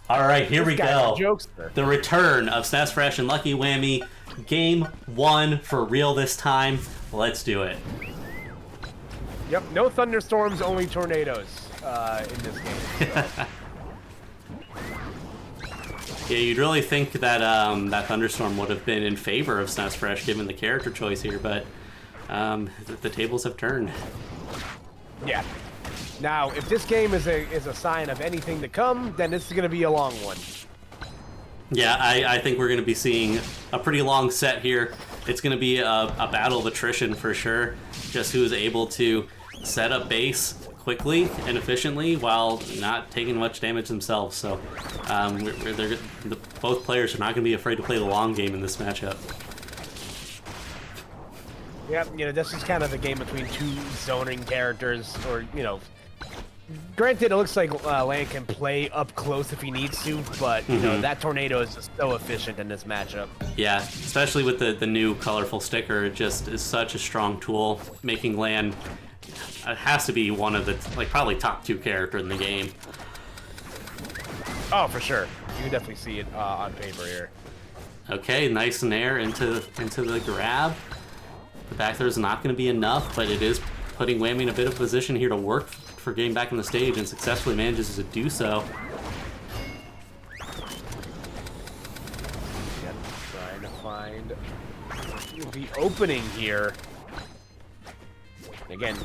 All right, here we go. Jokester. The return of SnessFresh and LuckyWhammy. Game 1 for real this time. Let's do it. Yep, no thunderstorms, only tornadoes in this game. So. Yeah, you'd really think that that thunderstorm would have been in favor of SnessFresh given the character choice here, but the tables have turned. Yeah. Now, if this game is a sign of anything to come, then this is going to be a long one. Yeah, I think we're going to be seeing a pretty long set here. It's going to be a battle of attrition for sure. Just who's able to set up base quickly and efficiently while not taking much damage themselves. So both players are not going to be afraid to play the long game in this matchup. Yeah, this is kind of the game between two zoning characters, or, granted, it looks like Lan can play up close if he needs to, but, that tornado is just so efficient in this matchup. Yeah, especially with the new colorful sticker, it just is such a strong tool, making Lan has to be one of the, probably top 2 character in the game. Oh, for sure. You can definitely see it on paper here. Okay, nice nair into the grab. The back there is not going to be enough, but it is putting Whammy in a bit of position here to work for getting back on the stage, and successfully manages to do so. Yep, trying to find the opening here. Again,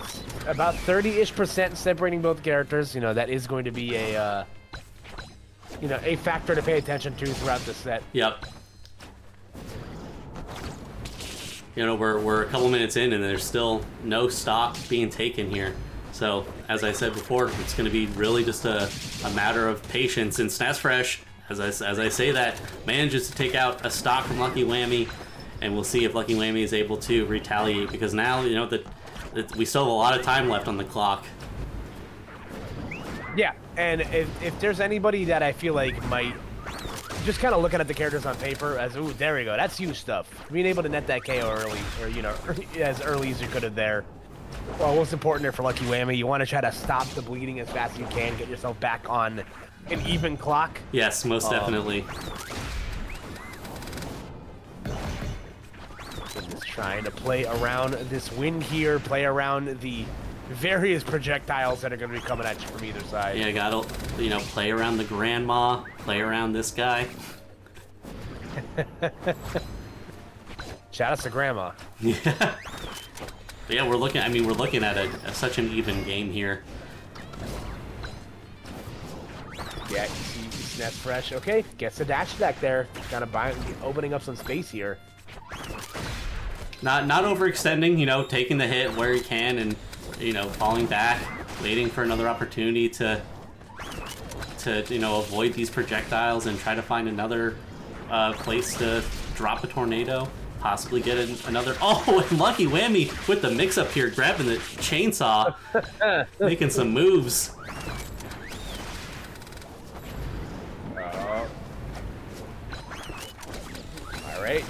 about 30-ish% separating both characters. That is going to be a factor to pay attention to throughout the set. Yep. We're a couple minutes in and there's still no stock being taken here. So, as I said before, it's going to be really just a matter of patience. And SnessFresh, as I say that, manages to take out a stock from LuckyWhammy, and we'll see if LuckyWhammy is able to retaliate, because now, we still have a lot of time left on the clock. Yeah, and if there's anybody that I feel like might, just kind of looking at the characters on paper as, ooh, there we go, that's huge stuff. Being able to net that KO early, or, as early as you could have there. Well, what's important there for LuckyWhammy, you want to try to stop the bleeding as fast as you can, get yourself back on an even clock. Yes, most definitely. Just trying to play around this wind here, play around the various projectiles that are going to be coming at you from either side. Yeah, gotta, play around the grandma, play around this guy. Shout out to grandma. Yeah. But yeah, we're looking at such an even game here. Yeah, you see SnessFresh. Okay, gets the dash attack there. Kind of opening up some space here. Not overextending, taking the hit where he can and, falling back, waiting for another opportunity to avoid these projectiles and try to find another place to drop a tornado. Possibly get another... Oh, and LuckyWhammy with the mix-up here, grabbing the chainsaw, making some moves. All right.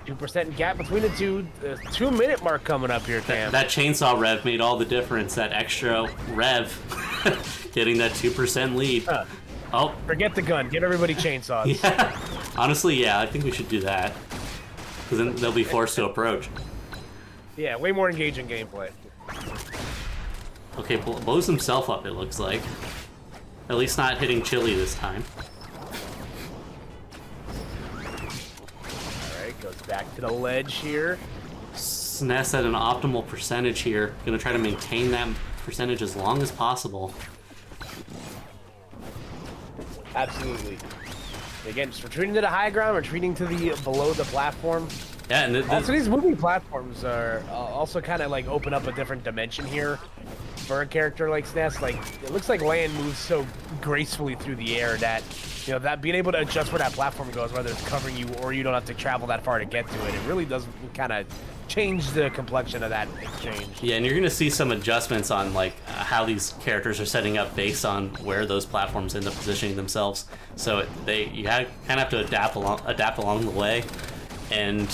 2% gap between the two. 2-minute mark coming up here, Cam. That chainsaw rev made all the difference. That extra rev, getting that 2% lead. Oh, forget the gun. Get everybody chainsaws. Yeah. Honestly, yeah, I think we should do that. Because then they'll be forced to approach. Yeah, way more engaging gameplay. Okay, blows himself up, it looks like. At least not hitting Chili this time. Alright, goes back to the ledge here. Sness at an optimal percentage here. Gonna try to maintain that percentage as long as possible. Absolutely. Again, just retreating to the high ground, retreating to the below the platform. Yeah, and also these moving platforms are also kind of open up a different dimension here for a character like Sness. It looks like Lan moves so gracefully through the air that that being able to adjust where that platform goes, whether it's covering you or you don't have to travel that far to get to it, it really does kind of change the complexion of that exchange. Yeah, and you're gonna see some adjustments on how these characters are setting up based on where those platforms end up positioning themselves. So you kind of have to adapt along the way. And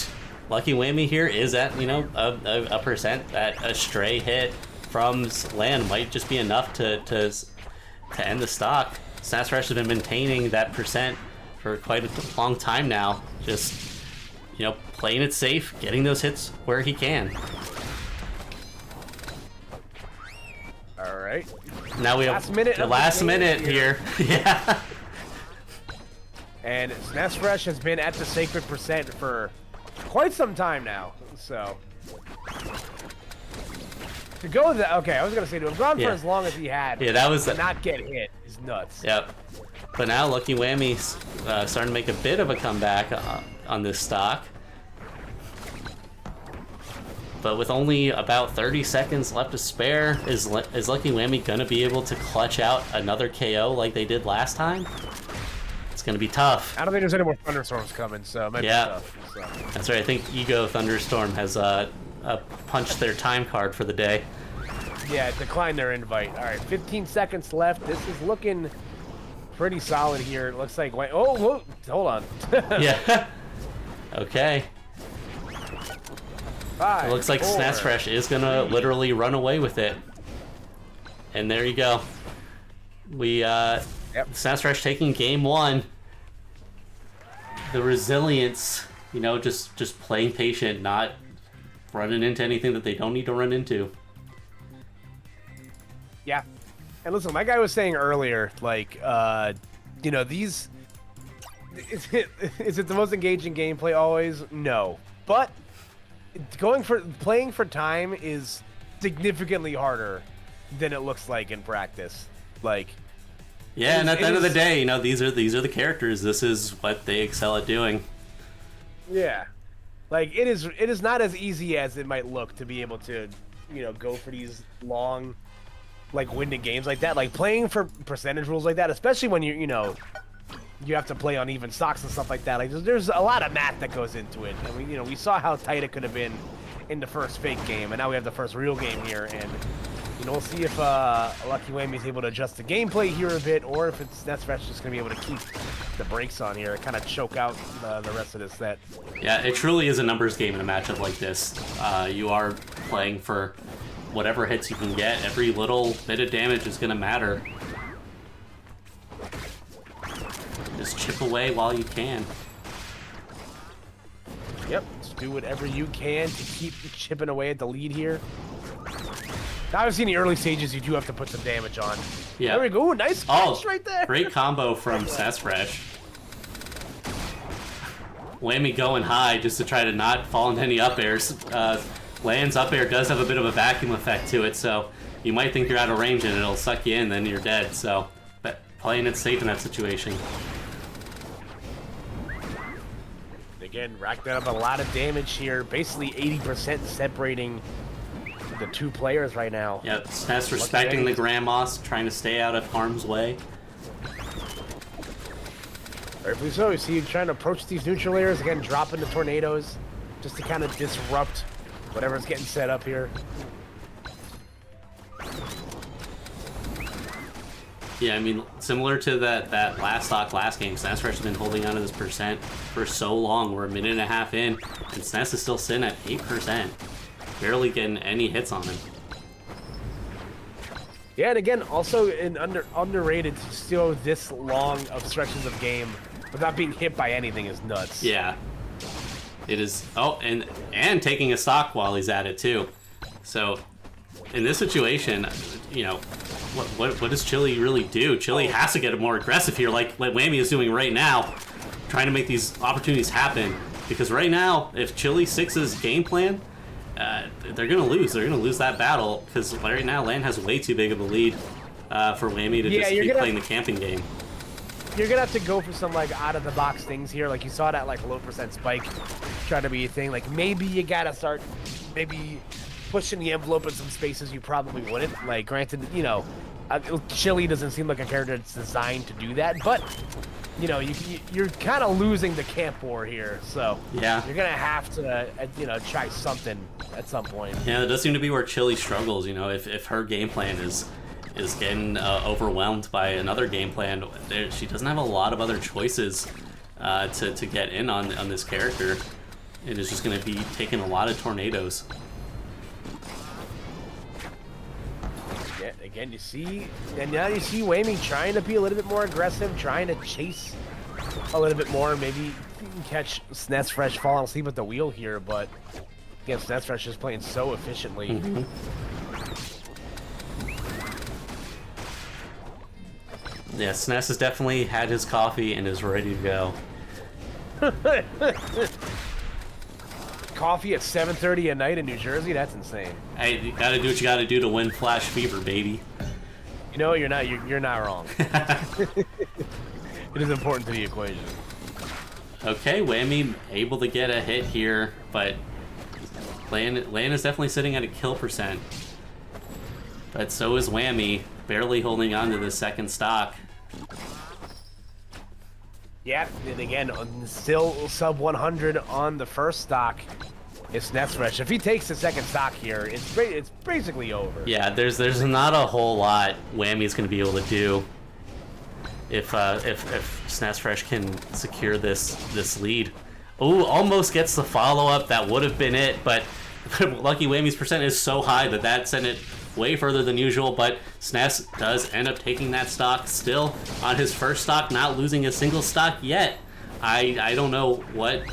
LuckyWhammy here is at a percent that a stray hit from Lan might just be enough to end the stock. SnessFresh has been maintaining that percent for quite a long time now. Just, playing it safe, getting those hits where he can. All right. Now we have the last minute here. Yeah. And SnessFresh has been at the sacred percent for quite some time now. So to go that, okay, I was gonna say to have gone for as long as he had. Yeah, that was to not get hit is nuts. Yep. But now LuckyWhammy's starting to make a bit of a comeback on this stock. But with only about 30 seconds left to spare, is LuckyWhammy gonna be able to clutch out another KO like they did last time? It's gonna be tough. I don't think there's any more thunderstorms coming, so it might be tough. So. That's right. I think Ego Thunderstorm has punched their time card for the day. Yeah, declined their invite. All right, 15 seconds left. This is looking pretty solid here. It looks like whoa, hold on. Yeah. Okay. Five, it looks like 4, SnessFresh is gonna literally run away with it. And there you go. We SnessFresh taking game 1. The resilience, just playing patient, not running into anything that they don't need to run into. Yeah. And listen, like I was saying earlier, like, these... Is it the most engaging gameplay always? No. But playing for time is significantly harder than it looks like in practice. Like... Yeah, and at the end of the day, these are the characters. This is what they excel at doing. Yeah. Like, it is not as easy as it might look to be able to, go for these long, like, winded games like that. Like, playing for percentage rules like that, especially when you have to play on even stocks and stuff like that. Like, there's a lot of math that goes into it. And we saw how tight it could have been in the first fake game, and now we have the first real game here, and we'll see if LuckyWhammy is able to adjust the gameplay here a bit, or if it's SnessFresh just going to be able to keep the brakes on here and kind of choke out the rest of this set. Yeah, it truly is a numbers game in a matchup like this. You are playing for whatever hits you can get. Every little bit of damage is going to matter. Just chip away while you can. Yep, just do whatever you can to keep chipping away at the lead here. Obviously, in the early stages, you do have to put some damage on. Yeah. There we go. Nice catch right there. Great combo from SnessFresh. Whammy going high just to try to not fall into any up airs. Land's up air does have a bit of a vacuum effect to it, so you might think you're out of range and it'll suck you in, then you're dead. So, but playing it safe in that situation. Again, racked up a lot of damage here. Basically 80% separating the two players right now. Yeah, Sness respecting the Grandmas, trying to stay out of harm's way. Rightfully so. You see you trying to approach these neutral areas, again, dropping the tornadoes just to kind of disrupt whatever's getting set up here. Yeah, I mean, similar to that last game, SnessFresh has been holding on to this percent for so long. We're a minute and a half in, and Sness is still sitting at 8%. Barely getting any hits on him. Yeah, and again, also underrated to still this long of stretches of game without being hit by anything is nuts. Yeah. It is. Oh, and taking a stock while he's at it too. So, in this situation, what does Chili really do? Chili has to get more aggressive here, like Whammy is doing right now, trying to make these opportunities happen. Because right now, if Chili 6's game plan, they're gonna lose. They're gonna lose that battle because right now Land has way too big of a lead for Whammy to just keep playing the camping game. You're gonna have to go for some like out of the box things here. Like you saw that like low percent spike try to be a thing. Like maybe you gotta start pushing the envelope in some spaces you probably wouldn't. Like granted, Chili doesn't seem like a character that's designed to do that, but you're kind of losing the camp war here, so yeah, you're gonna have to try something at some point. Yeah, that does seem to be where Chili struggles. If her game plan is getting overwhelmed by another game plan, she doesn't have a lot of other choices to get in on this character. It is just going to be taking a lot of tornadoes. Yeah, Again, now you see Whammy trying to be a little bit more aggressive, trying to chase a little bit more. Maybe you can catch SnessFresh falling asleep at the wheel here, but again, SnessFresh is playing so efficiently. Mm-hmm. Yeah, Sness has definitely had his coffee and is ready to go. Coffee at 7:30 at night in New Jersey? That's insane. Hey, you gotta do what you gotta do to win Flash Fever, baby. You know, you're not wrong. It is important to the equation. Okay, Whammy able to get a hit here, but Lan is definitely sitting at a kill percent. But so is Whammy, barely holding on to the second stock. Yeah, and again, still sub 100 on the first stock. It's SnessFresh. If he takes the second stock here, it's basically over. Yeah, there's not a whole lot Whammy's going to be able to do if SnessFresh can secure this lead. Oh, almost gets the follow up. That would have been it, but Lucky Whammy's percent is so high that sent it way further than usual. But Sness does end up taking that stock, still on his first stock, not losing a single stock yet. I don't know what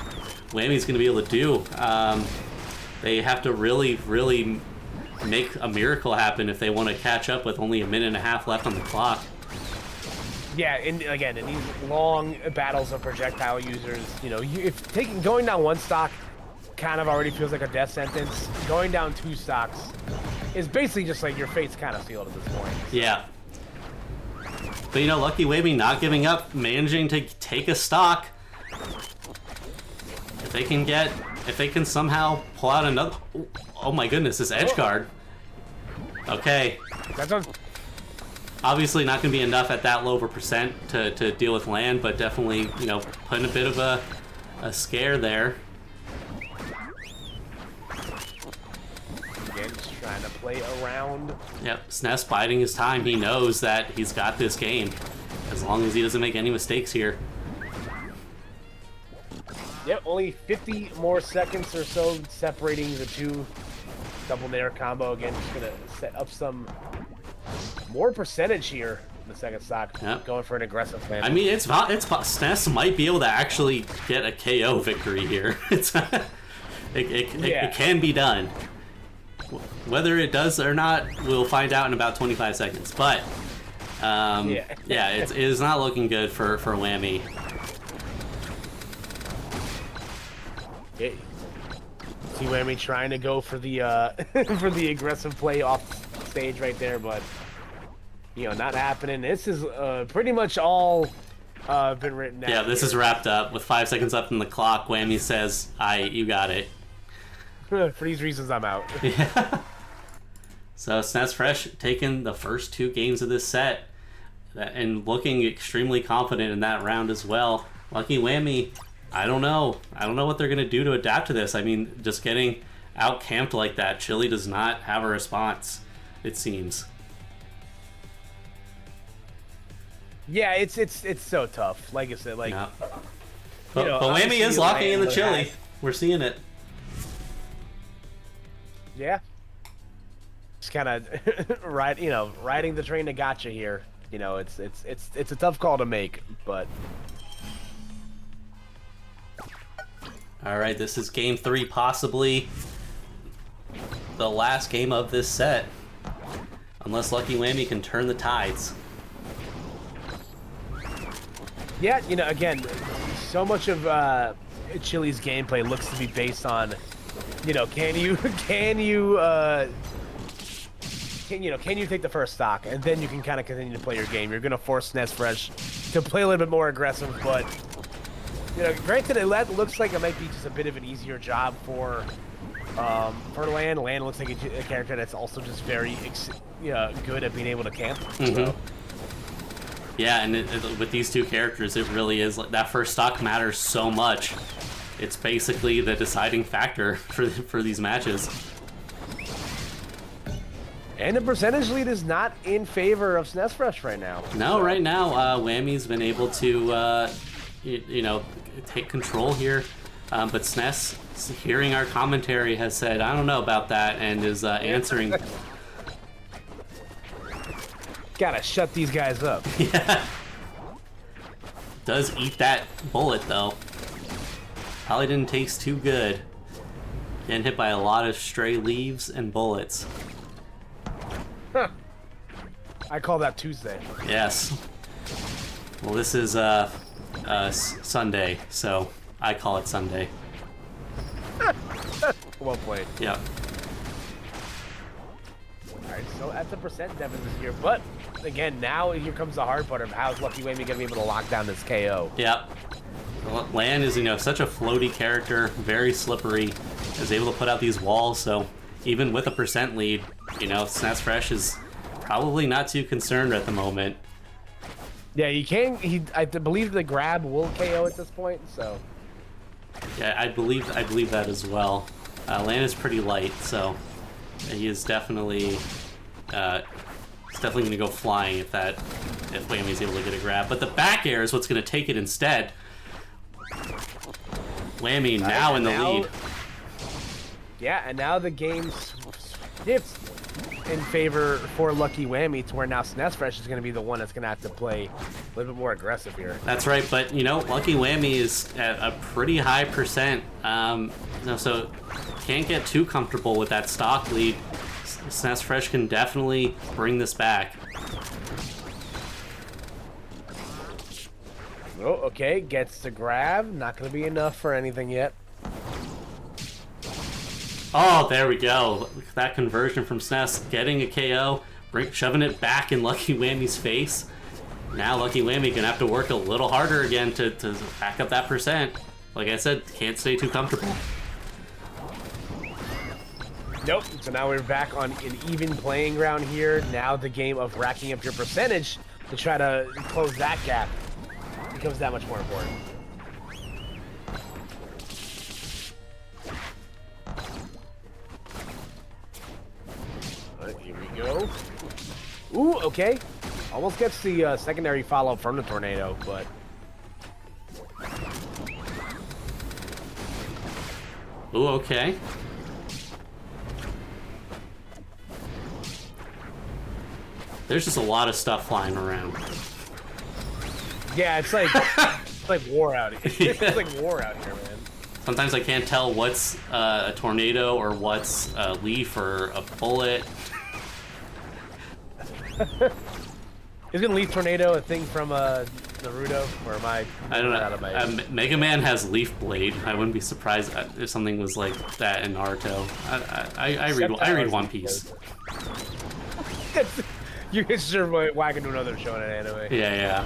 Whammy's going to be able to do. They have to really make a miracle happen if they want to catch up with only a minute and a half left on the clock. Yeah, and again, in these long battles of projectile users, you know, going down one stock kind of already feels like a death sentence. Going down two stocks is basically just like your fate's kind of sealed at this point. Yeah. But you know, Lucky Whammy not giving up, managing to take a stock. If they can somehow pull out another, oh my goodness, this edge guard. Okay. That's what. Obviously not going to be enough at that low of a percent to deal with land, but definitely, you know, putting a bit of a scare there. Again, just trying to play around. Yep, Sness biding his time. He knows that he's got this game, as long as he doesn't make any mistakes here. Yep, only 50 more seconds or so separating the two. Double nair combo again, just gonna set up some more percentage here in the second stock. Yep. Going for an aggressive plan. I mean, it's Sness might be able to actually get a KO victory here. It can be done. Whether it does or not, we'll find out in about 25 seconds. But yeah, it is not looking good for Whammy. Yeah. See Whammy trying to go for the for the aggressive play off stage right there, but you know, not happening. This is pretty much all been written down. Yeah, this is wrapped up with 5 seconds left on the clock. Whammy says, you got it." For these reasons, I'm out. Yeah. So SnessFresh taking the first 2 games of this set and looking extremely confident in that round as well. Lucky Whammy, I don't know what they're gonna do to adapt to this. I mean, just getting out camped like that, Chili does not have a response, it seems. Yeah, it's so tough. Like I said, like. Yeah. But Whammy is locking in the Chili. We're seeing it. Yeah. Just kind of riding the train to gotcha here. You know, it's a tough call to make, but. All right, this is game 3, possibly the last game of this set, unless Lucky Whammy can turn the tides. Yeah, you know, again, so much of Chili's gameplay looks to be based on, you know, can you take the first stock, and then you can kind of continue to play your game. You're gonna force SnessFresh to play a little bit more aggressive, but you know, granted, it looks like it might be just a bit of an easier job for Lan. Lan looks like a character that's also just very good at being able to camp. Mm-hmm. So. Yeah, and with these 2 characters, it really is like that first stock matters so much. It's basically the deciding factor for these matches. And the percentage lead is not in favor of SnessFresh right now. No, right now, Whammy's been able to, take control here. But Sness, hearing our commentary, has said, I don't know about that, and is answering. Gotta shut these guys up. Yeah. Does eat that bullet, though. Probably didn't taste too good. Getting hit by a lot of stray leaves and bullets. Huh. I call that Tuesday. Yes. Well, this is Sunday, so I call it Sunday. Well played. Yep. Alright, so that's a percent deficit here, but again, now here comes the hard part of how's LuckyWhammy gonna be able to lock down this KO. Yep. Lan is, such a floaty character, very slippery, is able to put out these walls, so even with a percent lead, SnessFresh is probably not too concerned at the moment. Yeah, I believe the grab will KO at this point, so. Yeah, I believe that as well. Lan is pretty light, so he is definitely going to go flying if Whammy's able to get a grab. But the back air is what's going to take it instead. Whammy now in the lead. Yeah, and now the game shifts in favor for LuckyWhammy to where now SnessFresh is going to be the one that's going to have to play a little bit more aggressive here. That's right, but LuckyWhammy is at a pretty high percent, so can't get too comfortable with that stock lead. SnessFresh can definitely bring this back. Oh, okay, gets the grab. Not going to be enough for anything yet. Oh, there we go. That conversion from Sness, getting a KO, shoving it back in LuckyWhammy's face. Now LuckyWhammy gonna have to work a little harder again to back up that percent. Like I said, can't stay too comfortable. Nope. So now we're back on an even playing ground here. Now the game of racking up your percentage to try to close that gap becomes that much more important. Here we go. Ooh, okay. Almost gets the secondary follow-up from the tornado, but... Ooh, okay. There's just a lot of stuff flying around. Yeah, it's like war out here. It's like war out here, man. Sometimes I can't tell what's a tornado or what's a leaf or a bullet. Is gonna leaf tornado a thing from Naruto, or am I? I don't know. Mega Man has Leaf Blade. I wouldn't be surprised if something was like that in Naruto. I read One Piece. You guys sure whacking to another show in an anime. Yeah.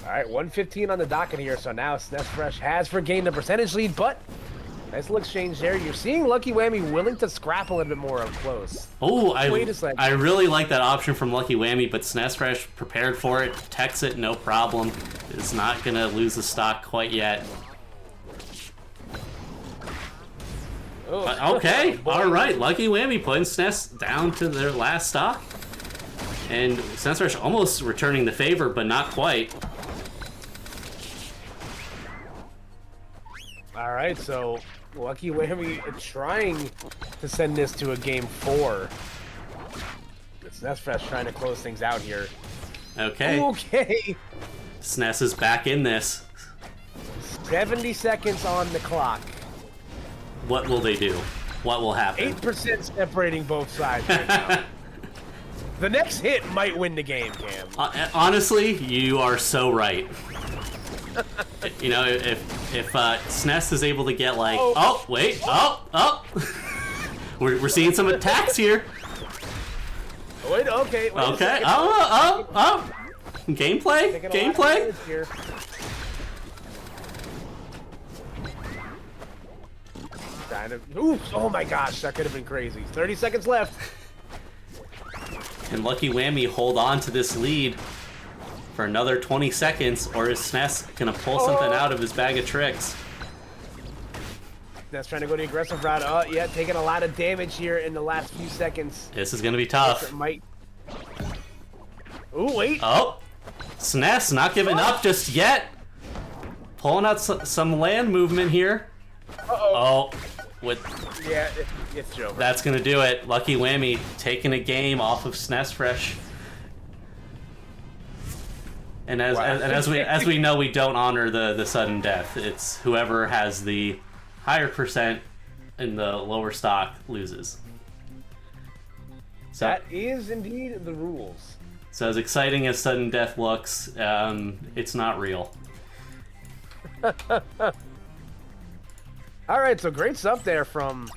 All right, 115 on the docket here. So now SnessFresh has regained the percentage lead, but nice little exchange there. You're seeing LuckyWhammy willing to scrap a little bit more up close. Oh, I really like that option from LuckyWhammy, but SnessFresh prepared for it, protects it, no problem. Is not gonna lose the stock quite yet. Oh. Okay, all right. LuckyWhammy putting Sness down to their last stock, and SnessFresh almost returning the favor, but not quite. All right, so LuckyWhammy trying to send this to a game 4. SnessFresh trying to close things out here. Okay. Sness is back in this. 70 seconds on the clock. What will they do? What will happen? 8% separating both sides right now. The next hit might win the game, Cam. Honestly, you are so right. If Sness is able to get like, we're seeing some attacks here. Wait, okay. Okay. Gameplay. Oops! Oh my gosh, that could have been crazy. 30 seconds left. And LuckyWhammy hold on to this lead for another 20 seconds, or is Sness gonna pull something out of his bag of tricks? Sness trying to go the aggressive route. Oh, yeah, taking a lot of damage here in the last few seconds. This is gonna be tough. Ooh, wait. Oh, Sness not giving up just yet. Pulling out some land movement here. Uh-oh. Yeah, it's over. That's gonna do it. LuckyWhammy taking a game off of SnessFresh. And as we know, we don't honor the sudden death. It's whoever has the higher percent in the lower stock loses. So, that is indeed the rules. So as exciting as sudden death looks, it's not real. All right, so great stuff there from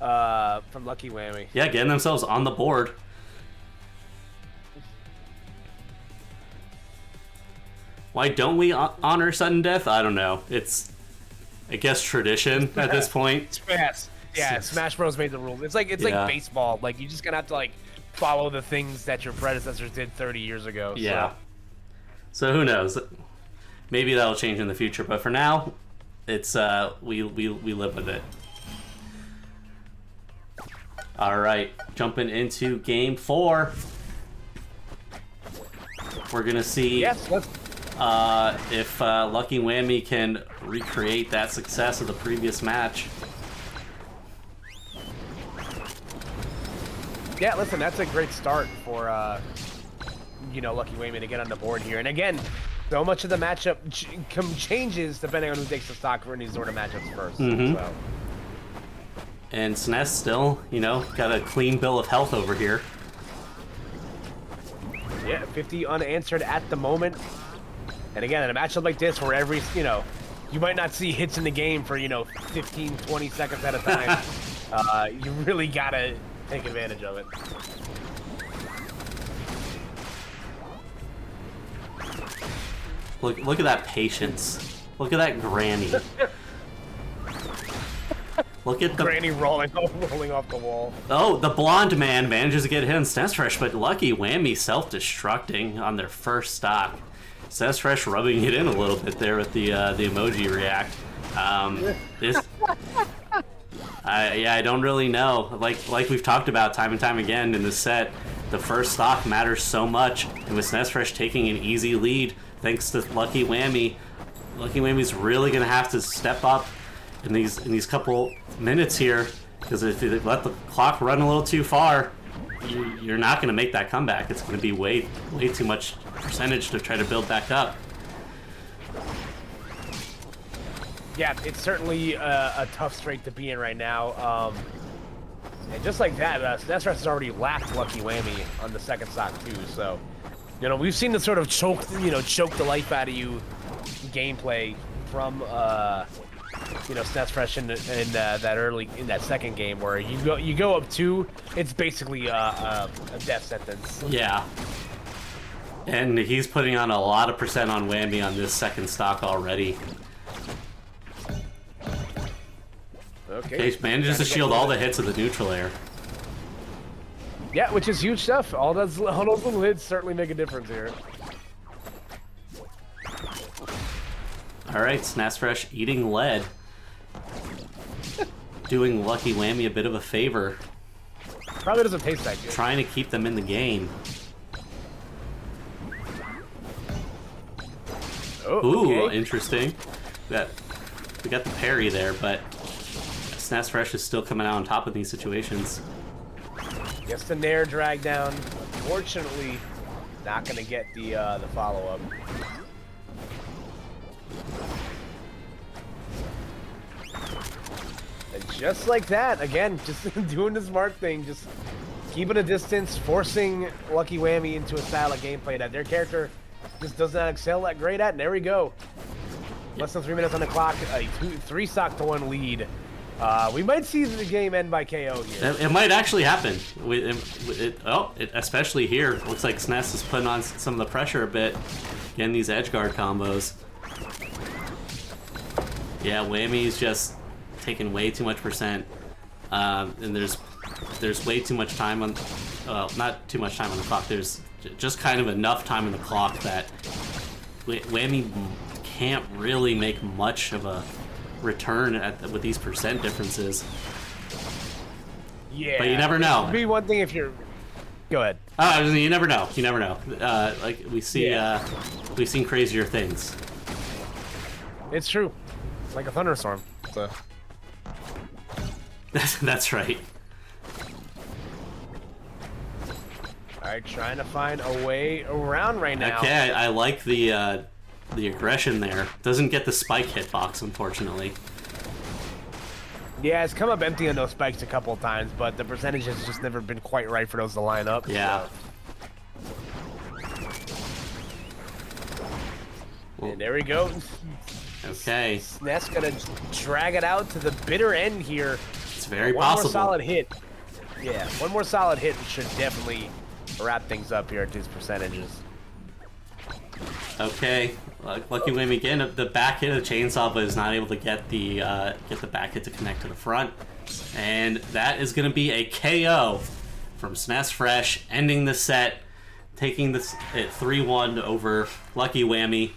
LuckyWhammy. Yeah, getting themselves on the board. Why don't we honor sudden death? I don't know. It's, I guess, tradition at this point. Yeah, Smash Bros made the rules. It's like baseball. Like, you just gonna have to like follow the things that your predecessors did 30 years ago. Yeah. So who knows? Maybe that'll change in the future. But for now, it's we live with it. All right, jumping into game 4. We're gonna see. Yes. Let's. If LuckyWhammy can recreate that success of the previous match. Yeah, listen, that's a great start for LuckyWhammy to get on the board here. And again, so much of the matchup changes depending on who takes the stock for any sort of matchups first. Mm-hmm. So. And SNES still, got a clean bill of health over here. Yeah, 50 unanswered at the moment. And again, in a matchup like this where you might not see hits in the game for, 15, 20 seconds at a time, you really gotta take advantage of it. Look at that patience. Look at that granny. Look at the granny rolling off the wall. Oh, the blonde man manages to get hit on SnessFresh, but LuckyWhammy self-destructing on their first stock. SnessFresh rubbing it in a little bit there with the emoji react. I don't really know. Like we've talked about time and time again in this set, the first stock matters so much, and with SnessFresh taking an easy lead thanks to LuckyWhammy, LuckyWhammy's really gonna have to step up in these couple minutes here, because if you let the clock run a little too far, you're not gonna make that comeback. It's gonna be way too much percentage to try to build back up. Yeah, it's certainly a tough streak to be in right now. And just like that, SnessFresh has already lapped LuckyWhammy on the second stock too. So, we've seen the sort of choke the life out of you gameplay from SnessFresh in that second game where you go up 2, it's basically a death sentence. Yeah. And he's putting on a lot of percent on Whammy on this second stock already. Okay, he manages to shield all the hits of the neutral air. Yeah, which is huge stuff. All those little hits certainly make a difference here. All right, SnessFresh eating lead. Doing LuckyWhammy a bit of a favor. Probably doesn't taste that good. Trying to keep them in the game. Oh, ooh, okay. Interesting. We got the parry there, but SnessFresh is still coming out on top of these situations. Gets the Nair drag down. Unfortunately, not going to get the follow-up. And just like that, again, just doing the smart thing, just keeping a distance, forcing LuckyWhammy into a style of gameplay that their character just does not excel that great at. And there we go. Less than 3 minutes on the clock, a 3 stock to 1 lead. We might see the game end by KO here. It might actually happen. Especially here. Looks like SNES is putting on some of the pressure a bit. Getting these edge guard combos. Yeah, Whammy's just taking way too much percent. And there's way too much time on... not too much time on the clock. There's just kind of enough time on the clock that Whammy can't really make much of a return with these percent differences. Yeah, but you never know. It'd be one thing if you're. Go ahead. You never know. You never know. Like we see, we've seen crazier things. It's true, like a thunderstorm. So. That's right. All right, trying to find a way around right now. Okay, I like the aggression there. Doesn't get the spike hitbox, unfortunately. Yeah, it's come up empty on those spikes a couple of times, but the percentage has just never been quite right for those to line up. Yeah. So. And there we go. Okay. SnessFresh gonna drag it out to the bitter end here. It's very one possible. One more solid hit. Yeah, one more solid hit should definitely wrap things up here at these percentages. Okay, LuckyWhammy again. The back hit of the chainsaw, but is not able to get the back hit to connect to the front, and that is going to be a KO from SnessFresh, ending the set, taking this at 3-1 over LuckyWhammy.